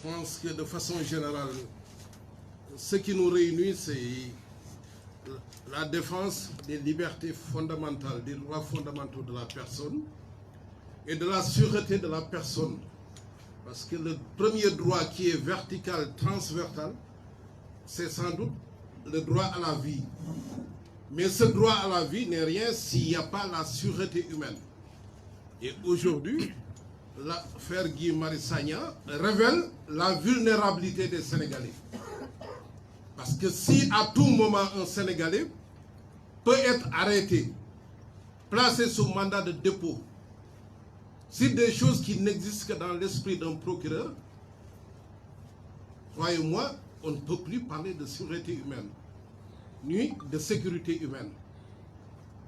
pense que de façon générale, ce qui nous réunit, c'est la défense des libertés fondamentales, des droits fondamentaux de la personne et de la sûreté de la personne. Parce que le premier droit qui est vertical, transversal, c'est sans doute le droit à la vie. Mais ce droit à la vie n'est rien s'il n'y a pas la sûreté humaine. Et aujourd'hui, l'affaire Guy Marius Sagna révèle la vulnérabilité des Sénégalais. Parce que si à tout moment un Sénégalais peut être arrêté, placé sous mandat de dépôt, si des choses qui n'existent que dans l'esprit d'un procureur, croyez-moi, on ne peut plus parler de sûreté humaine, ni de sécurité humaine.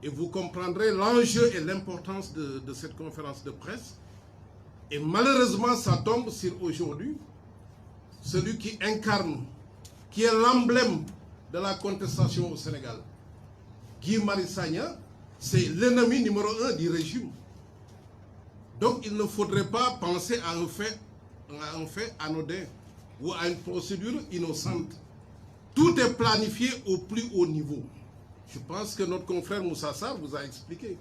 Et vous comprendrez l'enjeu et l'importance de cette conférence de presse. Et malheureusement, ça tombe sur aujourd'hui celui qui incarne, qui est l'emblème de la contestation au Sénégal. Guy Marius Sagna, c'est l'ennemi numéro 1 du régime. Donc il ne faudrait pas penser à un fait anodin ou à une procédure innocente. Tout est planifié au plus haut niveau. Je pense que notre confrère Moussa Sarr vous a expliqué.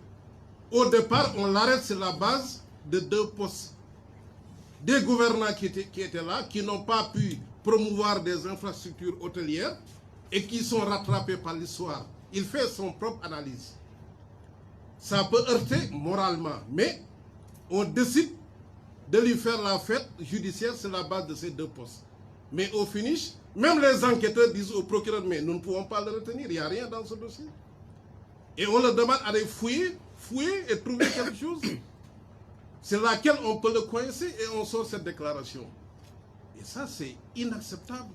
Au départ, on l'arrête sur la base de 2 postes. Des gouvernants qui étaient là, qui n'ont pas pu promouvoir des infrastructures hôtelières et qui sont rattrapés par l'histoire. Il fait son propre analyse. Ça peut heurter moralement, mais on décide de lui faire la fête judiciaire sur la base de ces 2 postes. Mais au finish, même les enquêteurs disent au procureur, mais nous ne pouvons pas le retenir, il n'y a rien dans ce dossier. Et on leur demande d'aller fouiller et trouver quelque chose. C'est laquelle on peut le coincer et on sort cette déclaration. Et ça, c'est inacceptable.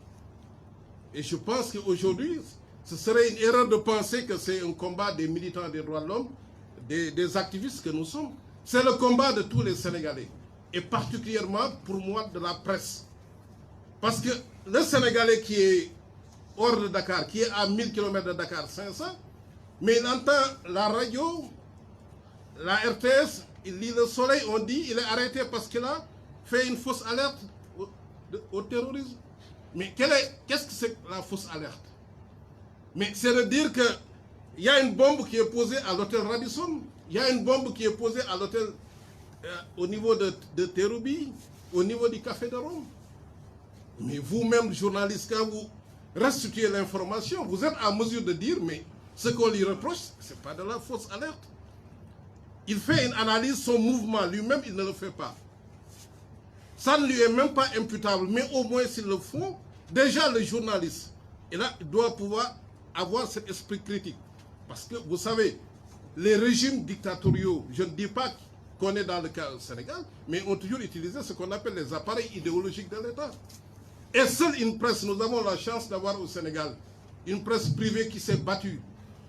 Et je pense qu'aujourd'hui, ce serait une erreur de penser que c'est un combat des militants des droits de l'homme, des activistes que nous sommes. C'est le combat de tous les Sénégalais. Et particulièrement, pour moi, de la presse. Parce que le Sénégalais qui est hors de Dakar, qui est à 1000 km de Dakar, 500, mais il entend la radio, la RTS, il lit le Soleil, on dit il est arrêté parce qu'il a fait une fausse alerte au terrorisme. Mais qu'est-ce que c'est la fausse alerte? Mais c'est de dire qu'il y a une bombe qui est posée à l'hôtel Radisson, il y a une bombe qui est posée à l'hôtel au niveau de Terroubi, au niveau du Café de Rome. Mais vous-même, journaliste, quand vous restituez l'information, vous êtes en mesure de dire, mais ce qu'on lui reproche, ce n'est pas de la fausse alerte. Il fait une analyse, son mouvement, lui-même, il ne le fait pas. Ça ne lui est même pas imputable, mais au moins s'ils le font, déjà le journaliste, et là, il doit pouvoir avoir cet esprit critique. Parce que, vous savez, les régimes dictatoriaux, je ne dis pas qu'on est dans le cas au Sénégal, mais ont toujours utilisé ce qu'on appelle les appareils idéologiques de l'État. Et seule une presse, nous avons la chance d'avoir au Sénégal une presse privée qui s'est battue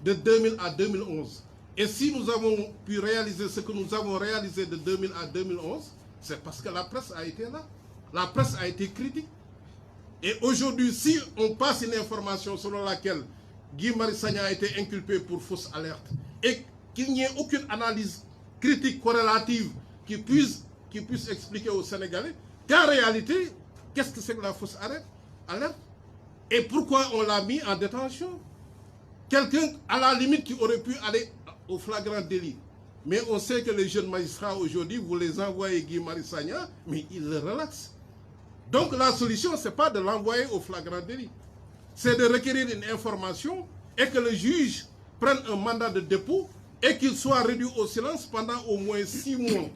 de 2000 à 2011. Et si nous avons pu réaliser ce que nous avons réalisé de 2000 à 2011, c'est parce que la presse a été là. La presse a été critique. Et aujourd'hui, si on passe une information selon laquelle Guy Marius Sagna a été inculpé pour fausse alerte et qu'il n'y ait aucune analyse critique corrélative qui puisse expliquer aux Sénégalais qu'en réalité, qu'est-ce que c'est que la fausse alerte? Et pourquoi on l'a mis en détention? Quelqu'un, à la limite, qui aurait pu aller au flagrant délit. Mais on sait que les jeunes magistrats, aujourd'hui, vous les envoyez Guy Marius Sagna, mais ils le relaxent. Donc la solution, ce n'est pas de l'envoyer au flagrant délit. C'est de requérir une information et que le juge prenne un mandat de dépôt et qu'il soit réduit au silence pendant au moins 6 mois.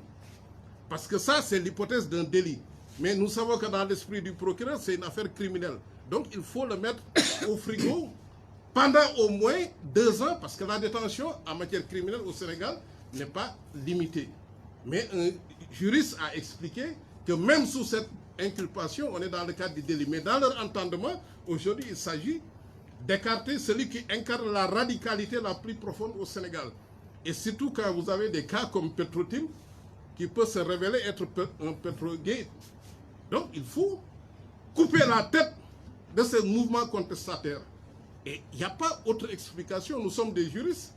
Parce que ça, c'est l'hypothèse d'un délit. Mais nous savons que dans l'esprit du procureur, c'est une affaire criminelle. Donc il faut le mettre au frigo pendant au moins 2 ans, parce que la détention en matière criminelle au Sénégal n'est pas limitée. Mais un juriste a expliqué que même sous cette inculpation, on est dans le cadre du délit. Mais dans leur entendement, aujourd'hui, il s'agit d'écarter celui qui incarne la radicalité la plus profonde au Sénégal. Et surtout quand vous avez des cas comme Petro-Tim, qui peut se révéler être un Petrogate. Donc il faut couper la tête de ces mouvements contestataires. Et il n'y a pas autre explication. Nous sommes des juristes.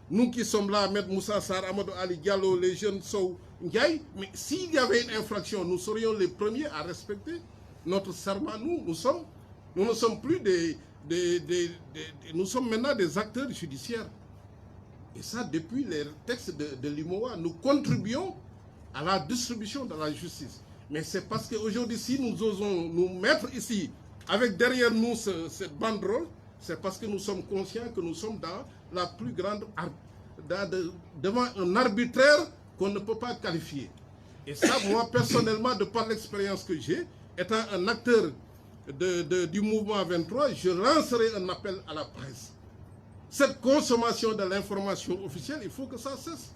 Nous qui sommes là, Ahmed Moussa Sarr, Amadou Ali Diallo, les jeunes Sow Ndiaye, mais s'il y avait une infraction, nous serions les premiers à respecter notre serment. Nous ne sommes plus nous sommes maintenant des acteurs judiciaires. Et ça, depuis les textes de l'IMOA, nous contribuons à la distribution de la justice. Mais c'est parce qu'aujourd'hui, si nous osons nous mettre ici, avec derrière nous cette banderole, c'est parce que nous sommes conscients que nous sommes dans la plus grande, devant un arbitraire qu'on ne peut pas qualifier. Et ça, moi, personnellement, de par l'expérience que j'ai, étant un acteur du mouvement 23, je lancerai un appel à la presse. Cette consommation de l'information officielle, il faut que ça cesse.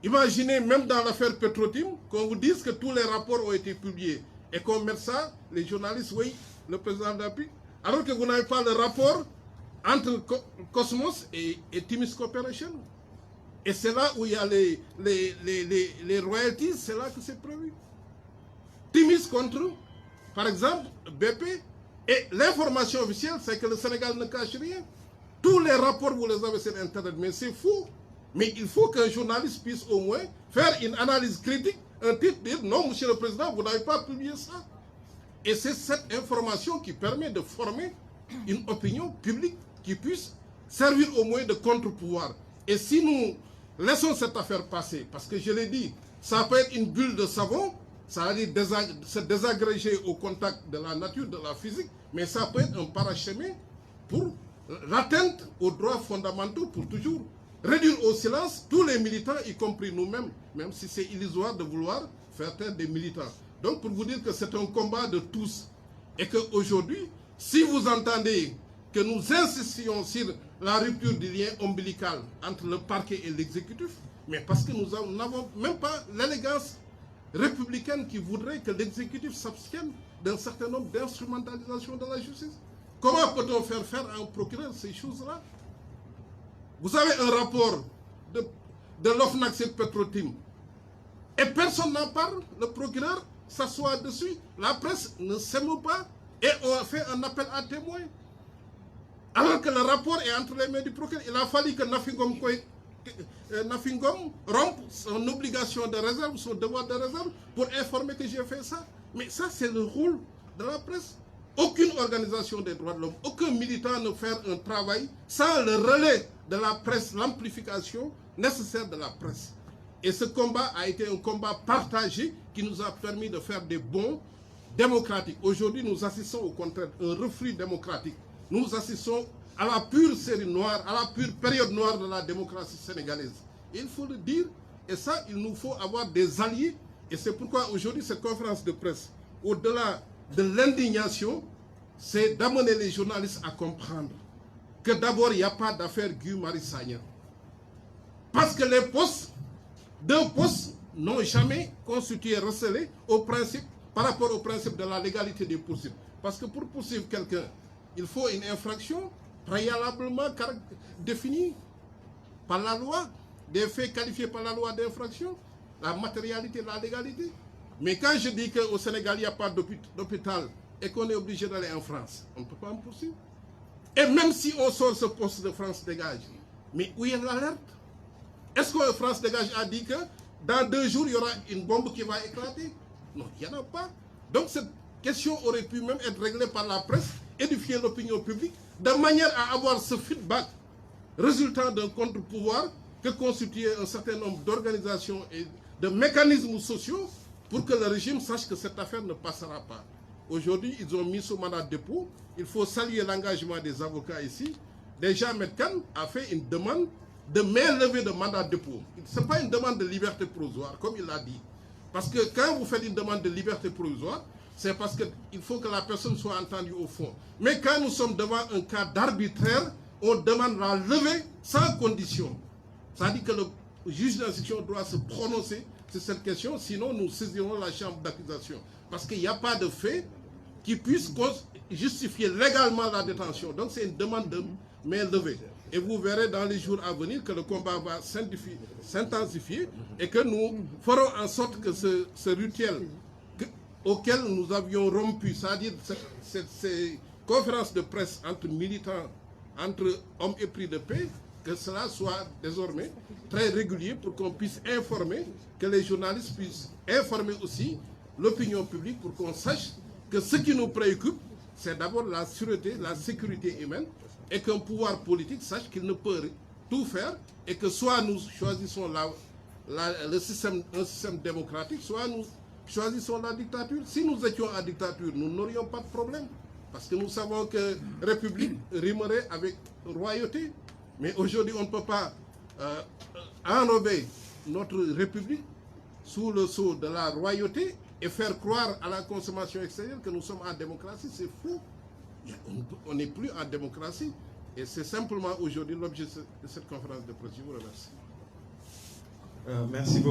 Imaginez, même dans l'affaire Petrotim, qu'on vous dise que tous les rapports ont été publiés et qu'on mette ça, les journalistes, oui, le président de la République, alors que vous n'avez pas le rapport entre Cosmos et Timis Corporation. Et c'est là où il y a les royalties, c'est là que c'est prévu. Timis contre, par exemple, BP. Et l'information officielle, c'est que le Sénégal ne cache rien. Tous les rapports, vous les avez sur Internet, mais c'est faux. Mais il faut qu'un journaliste puisse au moins faire une analyse critique, un titre, dire non, monsieur le président, vous n'avez pas publié ça. Et c'est cette information qui permet de former une opinion publique qui puisse servir au moins de contre-pouvoir. Et si nous laissons cette affaire passer, parce que je l'ai dit, ça peut être une bulle de savon, ça va dire se désagréger au contact de la nature, de la physique, mais ça peut être un parachemin pour l'atteinte aux droits fondamentaux, pour toujours réduire au silence tous les militants, y compris nous-mêmes, même si c'est illusoire de vouloir faire taire des militants. Donc pour vous dire que c'est un combat de tous, et qu'aujourd'hui, si vous entendez que nous insistions sur la rupture du lien ombilical entre le parquet et l'exécutif, mais parce que nous n'avons même pas l'élégance républicaine qui voudrait que l'exécutif s'abstienne d'un certain nombre d'instrumentalisations de la justice. Comment peut-on faire faire à un procureur ces choses-là? Vous avez un rapport de l'OFNAC sur Petrotim et personne n'en parle, le procureur s'assoit dessus, la presse ne s'émeut pas et on fait un appel à témoins. Alors que le rapport est entre les mains du procureur, il a fallu que Nafingom rompe son obligation de réserve, son devoir de réserve pour informer que j'ai fait ça. Mais ça, c'est le rôle de la presse. Aucune organisation des droits de l'homme, aucun militant ne fait un travail sans le relais de la presse, l'amplification nécessaire de la presse. Et ce combat a été un combat partagé qui nous a permis de faire des bons démocratiques. Aujourd'hui, nous assistons au contraire à un reflux démocratique. Nous assistons à la pure série noire, à la pure période noire de la démocratie sénégalaise. Et il faut le dire, et ça, il nous faut avoir des alliés. Et c'est pourquoi aujourd'hui, cette conférence de presse, au-delà de l'indignation, c'est d'amener les journalistes à comprendre que d'abord, il n'y a pas d'affaire Guy Marius Sagna. Parce que les postes, deux postes, n'ont jamais constitué, recelé au principe, par rapport au principe de la légalité des poursuites. Parce que pour poursuivre quelqu'un, il faut une infraction préalablement définie par la loi, des faits qualifiés par la loi d'infraction, la matérialité, la légalité. Mais quand je dis qu'au Sénégal, il n'y a pas d'hôpital et qu'on est obligé d'aller en France, on ne peut pas en poursuivre. Et même si on sort ce poste de France Dégage, mais où est l'alerte? Est-ce que France Dégage a dit que dans 2 jours, il y aura une bombe qui va éclater? Non, il n'y en a pas. Donc cette question aurait pu même être réglée par la presse, édifier l'opinion publique, de manière à avoir ce feedback résultant d'un contre-pouvoir que constituait un certain nombre d'organisations et de mécanismes sociaux pour que le régime sache que cette affaire ne passera pas. Aujourd'hui, ils ont mis sous mandat de dépôt. Il faut saluer l'engagement des avocats ici. Déjà, Metkan a fait une demande de mainlevée de mandat de dépôt. Ce n'est pas une demande de liberté provisoire, comme il l'a dit. Parce que quand vous faites une demande de liberté provisoire, c'est parce qu'il faut que la personne soit entendue au fond. Mais quand nous sommes devant un cas d'arbitraire, on demande la levée sans condition. Ça dit que le juge d'instruction doit se prononcer sur cette question, sinon nous saisirons la chambre d'accusation. Parce qu'il n'y a pas de fait qui puisse justifier légalement la détention. Donc c'est une demande de main levée. Et vous verrez dans les jours à venir que le combat va s'intensifier et que nous ferons en sorte que ce rituel auquel nous avions rompu, c'est-à-dire ces conférences de presse entre militants, entre hommes épris de paix, que cela soit désormais très régulier pour qu'on puisse informer, que les journalistes puissent informer aussi l'opinion publique pour qu'on sache que ce qui nous préoccupe, c'est d'abord la sûreté, la sécurité humaine, et qu'un pouvoir politique sache qu'il ne peut tout faire, et que soit nous choisissons un système démocratique, soit nous choisissons la dictature. Si nous étions en dictature, nous n'aurions pas de problème, parce que nous savons que république rimerait avec royauté. Mais aujourd'hui, on ne peut pas enrober notre république sous le sceau de la royauté et faire croire à la consommation extérieure que nous sommes en démocratie. C'est faux. On n'est plus en démocratie. Et c'est simplement aujourd'hui l'objet de cette conférence de presse. Je vous remercie. Merci beaucoup.